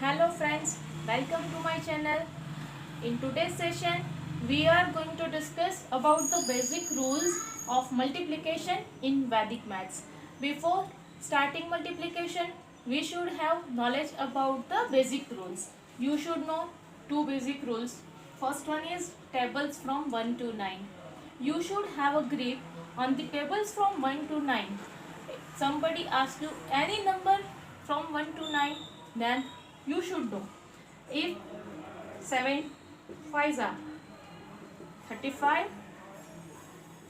Hello friends, welcome to my channel. In today's session, we are going to discuss about the basic rules of multiplication in Vedic maths. Before starting multiplication, we should have knowledge about the basic rules. You should know two basic rules. First one is tables from 1 to 9. You should have a grip on the tables from 1 to 9. Somebody asks you any number from 1 to 9, then you should know. If 7 5s are 35,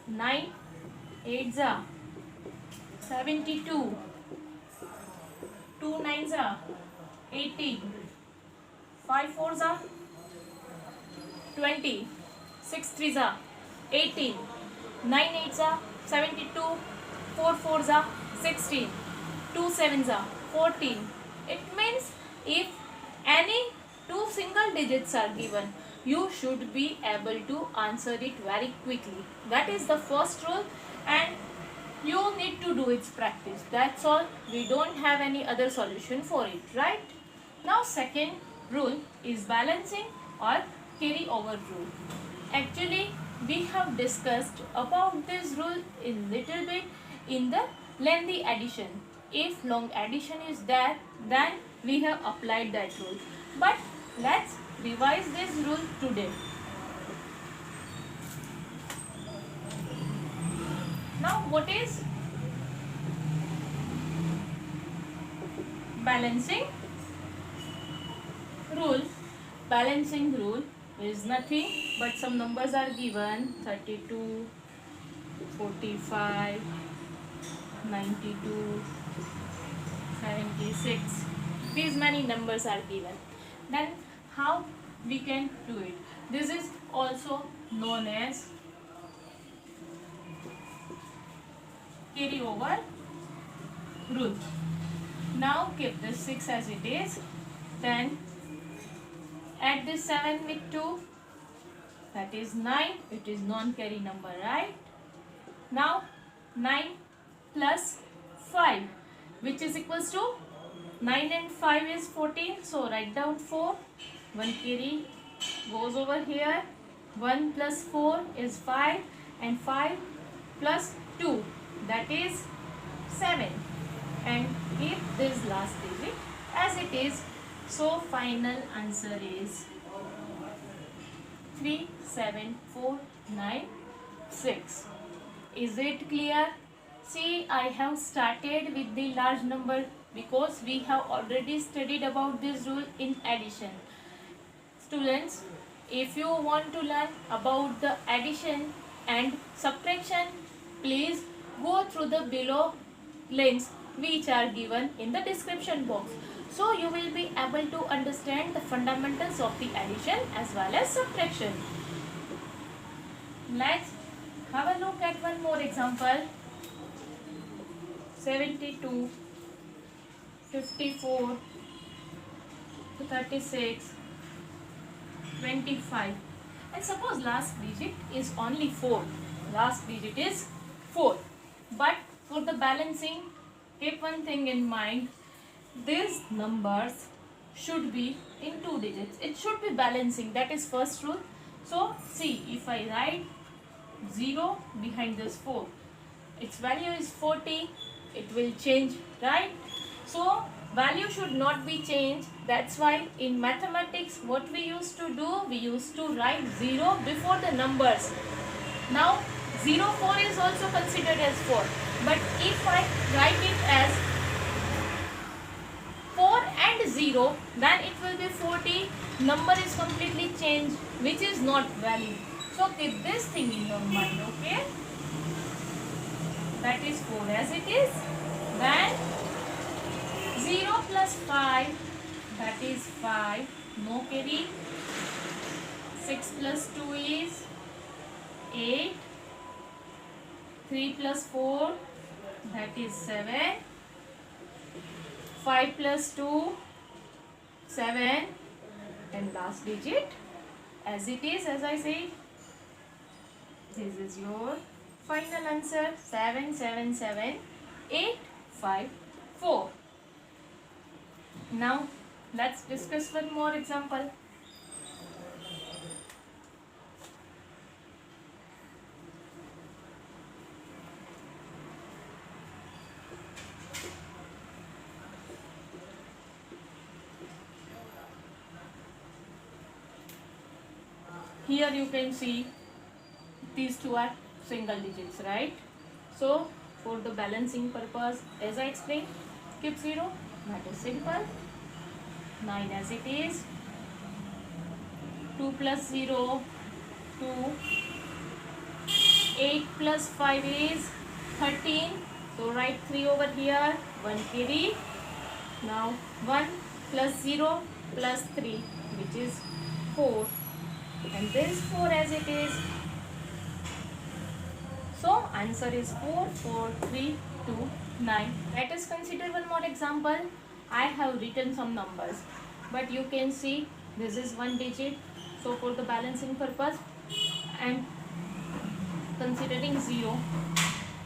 9 8s are 72, 2 9s are 18, 5 4s are 20, 6 3s are 18, 9 8s are 72, 4 4s are 16, 2 7s are 14. It means if any two single digits are given, you should be able to answer it very quickly. That is the first rule, and you need to do its practice. That's all. We don't have any other solution for it, right? Now second rule is balancing or carry over rule. Actually, we have discussed about this rule in little bit in the lengthy addition. If long addition is there, then we have applied that rule. But let's revise this rule today. Now what is balancing rule? Balancing rule is nothing but some numbers are given 32, 45, 92, 76. These many numbers are given. Then how we can do it? This is also known as carry over rule. Now keep this 6 as it is. Then add this 7 with 2. That is 9. It is non-carry number, right? Now 9 plus 5, which is equals to 9 and 5 is 14. So write down 4. 1 carry goes over here. 1 plus 4 is 5, and 5 plus 2, that is 7. And keep this last digit as it is. So final answer is 37496. Is it clear? See, I have started with the large number because we have already studied about this rule in addition. Students, if you want to learn about the addition and subtraction, please go through the below links which are given in the description box. So you will be able to understand the fundamentals of the addition as well as subtraction. Let's have a look at one more example. 72, 54, 36, 25. And suppose last digit is only 4. Last digit is 4. But for the balancing, keep one thing in mind. These numbers should be in 2 digits. It should be balancing. That is first rule. So see, if I write 0 behind this 4, its value is 40. It will change, right? So value should not be changed. That's why in mathematics what we used to do, we used to write 0 before the numbers. Now 0 4 is also considered as 4, but if I write it as 4 and 0, then it will be 40. Number is completely changed, which is not valid. So keep this thing in your mind, okay? That is 4 as it is. Then 0 plus 5, that is 5, no carry. 6 plus 2 is 8. 3 plus 4, that is 7. 5 plus 2, 7. And last digit as it is, as I say. This is your final answer, 777854. Now Let's discuss one more example. Here you can see these two are single digits, right? So for the balancing purpose, as I explained, keep 0, that is simple. 9 as it is. 2 plus 0, 2. 8 plus 5 is 13. So write 3 over here, 1 carry. Now 1 plus 0 plus 3, which is 4. And this 4 as it is. So answer is 4, 4, 3, 2, 9. Let us consider one more example. I have written some numbers, but you can see this is one digit. So for the balancing purpose, I am considering 0.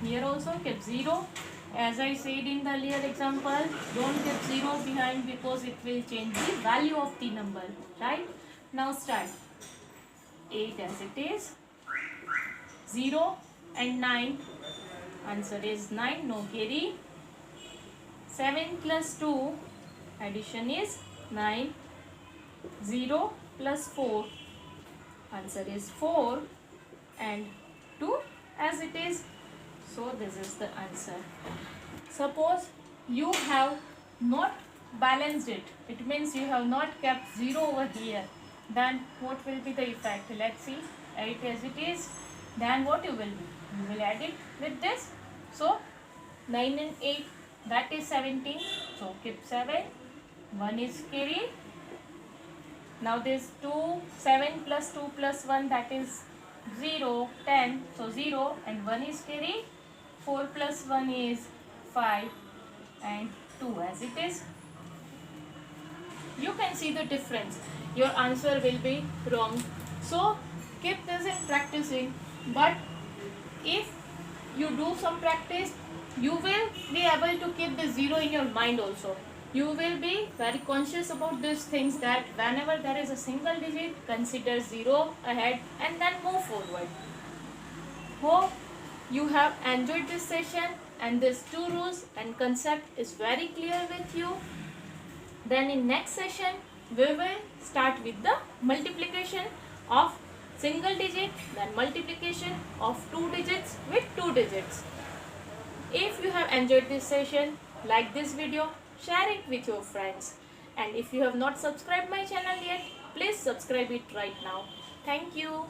Here also keep 0. As I said in the earlier example, don't keep 0 behind because it will change the value of the number, right? Now start. 8 as it is. 0 and 9. Answer is 9, no carry. 7 plus 2, addition is 9. 0 plus 4, answer is 4, and 2 as it is. So this is the answer. Suppose you have not balanced it, it means you have not kept 0 over here, then what will be the effect? Let's see. 8 as it is, then what you will do? You will add it with this. So 9 and 8, that is 17. So keep 7. 1 is carry. Now this 2, 7 plus 2 plus 1, that is 0, 10. So 0 and 1 is carry. 4 plus 1 is 5 and 2 as it is. You can see the difference. Your answer will be wrong. So keep this in practicing. But if you do some practice, you will be able to keep the 0 in your mind also. You will be very conscious about these things, that whenever there is a single digit, consider 0 ahead and then move forward. Hope you have enjoyed this session and these two rules and concept is very clear with you. Then in next session, we will start with the multiplication of single digit, then multiplication of two digits with two digits. If you have enjoyed this session, like this video, share it with your friends. And if you have not subscribed my channel yet, please subscribe it right now. Thank you.